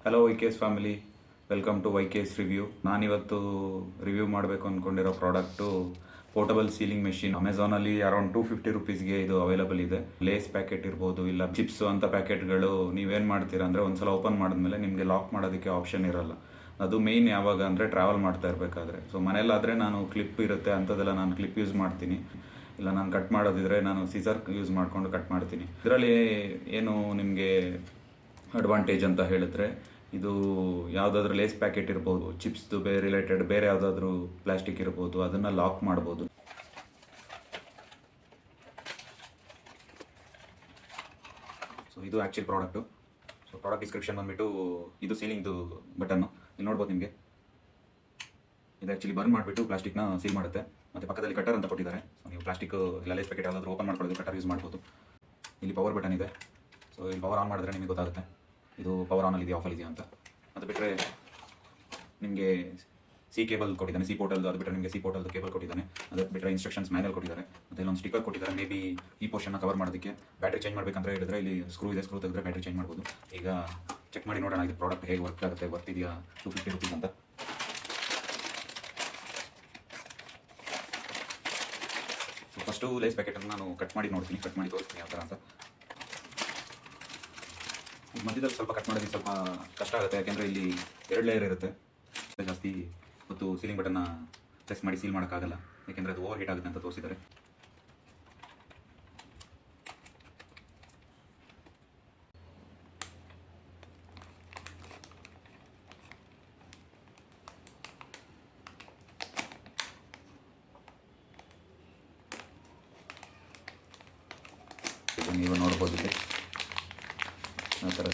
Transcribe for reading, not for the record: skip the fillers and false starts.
Hello YK's family, welcome to YK's review. ನಾನಿವತ್ತು review ಮಾಡಬೇಕು ಅಂದ್ಕೊಂಡಿರೋ ಪ್ರಾಡಕ್ಟು ಪೋರ್ಟಬಲ್ ಸೀಲಿಂಗ್ ಮೆಷಿನ್. ಅಮೆಝಾನಲ್ಲಿ ಅರೌಂಡ್ 250 ರುಪೀಸ್ಗೆ ಇದು ಅವೈಲಬಲ್ ಇದೆ. ಲೇಸ್ ಪ್ಯಾಕೆಟ್ ಇರ್ಬೋದು, ಇಲ್ಲ ಚಿಪ್ಸ್ ಅಂತ ಪ್ಯಾಕೆಟ್ಗಳು ನೀವೇನು ಮಾಡ್ತೀರಾ ಅಂದರೆ ಒಂದ್ಸಲ ಓಪನ್ ಮಾಡಿದ್ಮೇಲೆ ನಿಮಗೆ ಲಾಕ್ ಮಾಡೋದಕ್ಕೆ ಆಪ್ಷನ್ ಇರಲ್ಲ. ಅದು ಮೇಯ್ನ್ ಯಾವಾಗ ಅಂದರೆ ಟ್ರಾವೆಲ್ ಮಾಡ್ತಾ ಇರಬೇಕಾದ್ರೆ. ಸೊ ಮನೇಲಾದರೆ ನಾನು ಕ್ಲಿಪ್ ಇರುತ್ತೆ ಅಂಥದ್ದೆಲ್ಲ ನಾನು ಕ್ಲಿಪ್ ಯೂಸ್ ಮಾಡ್ತೀನಿ. ಇಲ್ಲ ನಾನು ಕಟ್ ಮಾಡೋದಿದ್ರೆ ನಾನು ಸೀಸರ್ ಯೂಸ್ ಮಾಡಿಕೊಂಡು ಕಟ್ ಮಾಡ್ತೀನಿ. ಇದರಲ್ಲಿ ಏನು ನಿಮಗೆ ಅಡ್ವಾಂಟೇಜ್ ಅಂತ ಹೇಳಿದ್ರೆ, ಇದು ಯಾವುದಾದ್ರೂ ಲೇಸ್ ಪ್ಯಾಕೆಟ್ ಇರ್ಬೋದು, ಚಿಪ್ಸ್ದು ರಿಲೇಟೆಡ್ ಬೇರೆ ಯಾವುದಾದ್ರೂ ಪ್ಲಾಸ್ಟಿಕ್ ಇರ್ಬೋದು, ಅದನ್ನು ಲಾಕ್ ಮಾಡ್ಬೋದು. ಸೊ ಇದು actual product. So product description ಬಂದುಬಿಟ್ಟು ಇದು ಸೀಲಿಂಗ್ದು ಬಟನ್ನು ಇಲ್ಲಿ ನೋಡ್ಬೋದು ನಿಮಗೆ. ಇದು ಆ್ಯಕ್ಚುಲಿ ಬರ್ನ್ ಮಾಡಿಬಿಟ್ಟು ಪ್ಲಾಸ್ಟಿಕ್ನ ಸೀಲ್ ಮಾಡುತ್ತೆ. ಮತ್ತು ಪಕ್ಕದಲ್ಲಿ ಕಟರ್ ಅಂತ ಕೊಟ್ಟಿದ್ದಾರೆ. ಸೊ ನೀವು ಪ್ಲಾಸ್ಟಿಕ್ ಇಲ್ಲ ಲೇಸ್ ಪ್ಯಾಕೆಟ್ ಯಾವುದಾದ್ರೂ ಓಪನ್ ಮಾಡ್ಕೊಳ್ಳೋದು ಕಟರ್ ಯೂಸ್ ಮಾಡ್ಬೋದು. ಇಲ್ಲಿ ಪವರ್ ಬಟನ್ ಇದೆ. ಸೊ ಇಲ್ಲಿ ಪವರ್ ಆನ್ ಮಾಡಿದ್ರೆ ನಿಮಗೆ ಗೊತ್ತಾಗುತ್ತೆ ಇದು ಪವರ್ ಆನಲ್ಲಿ ಇದೆಯಾ ಆಫಲ್ಲಿ ಇದೆಯಾ ಅಂತ. ಅದು ಬಿಟ್ಟರೆ ನಿಮಗೆ ಸಿ ಕೇಬಲ್ ಕೊಟ್ಟಿದ್ದಾನೆ, ಸಿ ಪೋರ್ಟಲ್ದು. ಅದು ಬಿಟ್ಟರೆ ನಿಮಗೆ ಸಿ ಪೋರ್ಟಲ್ದು ಕೇಬಲ್ ಕೊಟ್ಟಿದ್ದಾನೆ. ಅದು ಬಿಟ್ಟರೆ ಇನ್ಸ್ಟ್ರಕ್ಷನ್ಸ್ ಮ್ಯಾನುವಲ್ ಕೊಟ್ಟಿದ್ದಾರೆ. ಮತ್ತು ಇಲ್ಲೊಂದು ಸ್ಟಿಕ್ಕರ್ ಕೊಟ್ಟಿದ್ದಾರೆ. ಮೇ ಬಿ ಈ ಪೋರ್ಷನ್ನ ಕವರ್ ಮಾಡೋದಕ್ಕೆ. ಬ್ಯಾಟ್ರಿ ಚೇಂಜ್ ಮಾಡಬೇಕಂತ ಹೇಳಿದ್ರೆ ಇಲ್ಲಿ ಸ್ಕ್ರೂ ಇದೆ, ಸ್ಕ್ರೂ ತೆಗೆದ್ರೆ ಬ್ಯಾಟ್ರಿ ಚೇಂಜ್ ಮಾಡ್ಬೋದು. ಈಗ ಚೆಕ್ ಮಾಡಿ ನೋಡೋಣ ಇದು ಪ್ರಾಡಕ್ಟ್ ಹೇಗೆ ವರ್ಕ್ ಆಗುತ್ತೆ, ವರ್ತ್ ಇದೆಯಾ 250 ರುಪೀಸ್ ಅಂತ. ಸೊ ಫಸ್ಟು ಲೇಸ್ ಪ್ಯಾಕೆಟನ್ನು ನಾನು ಕಟ್ ಮಾಡಿ ನೋಡ್ತೀನಿ, ಕಟ್ ಮಾಡಿ ತೋರಿಸ್ತೀನಿ ಯಾವ ಥರ ಅಂತ. ಮಧ್ಯದಲ್ಲಿ ಸ್ವಲ್ಪ ಕಟ್ ಮಾಡೋದಕ್ಕೆ ಸ್ವಲ್ಪ ಕಷ್ಟ ಆಗುತ್ತೆ, ಯಾಕೆಂದರೆ ಇಲ್ಲಿ 2 ಲೇಯರ್ ಇರುತ್ತೆ. ಜಾಸ್ತಿ ಮತ್ತು ಸೀಲಿಂಗ್ ಬಟನ್ನ ಪ್ರೆಸ್ ಮಾಡಿ ಸೀಲ್ ಮಾಡೋಕ್ಕಾಗಲ್ಲ, ಯಾಕೆಂದರೆ ಅದು ಓವರ್ ಹೀಟ್ ಆಗುತ್ತೆ ಅಂತ ತೋರಿಸಿದ್ದಾರೆ. ನೀವು ನೋಡ್ಬೋದು ಇಲ್ಲಿ ಆ ಥರ